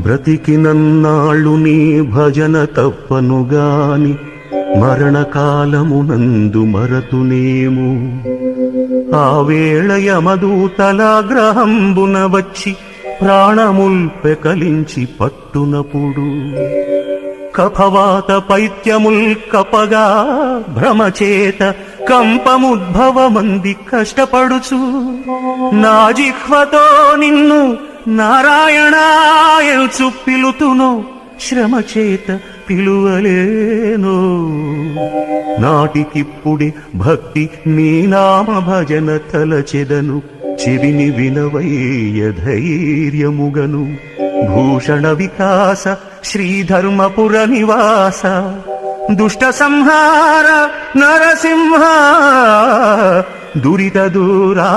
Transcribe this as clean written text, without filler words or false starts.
బ్రతికినన్నాళ్ళు నీ భజన తప్పనుగాని మరణకాలమునందు మరతునేము. ఆ వేళ యమదూతలాగ్రహంబున వచ్చి ప్రాణముల్ పెకలించి పట్టునప్పుడు కఫవాత పైత్యముల్ కపగా భ్రమచేత కంపముద్భవమంది కష్టపడుచు నా జిహ్వతో నిన్ను నారాయణాయల్చు పిలుతునో శ్రమచేత పిలువలేనో. నాటికిప్పుడే భక్తి నీ నామ భజన తలచెదను చెవిని వినవయ్య ధైర్యముగను. భూషణ వికాస శ్రీధర్మపుర నివాస దుష్ట సంహార నరసింహ దురిత దూరా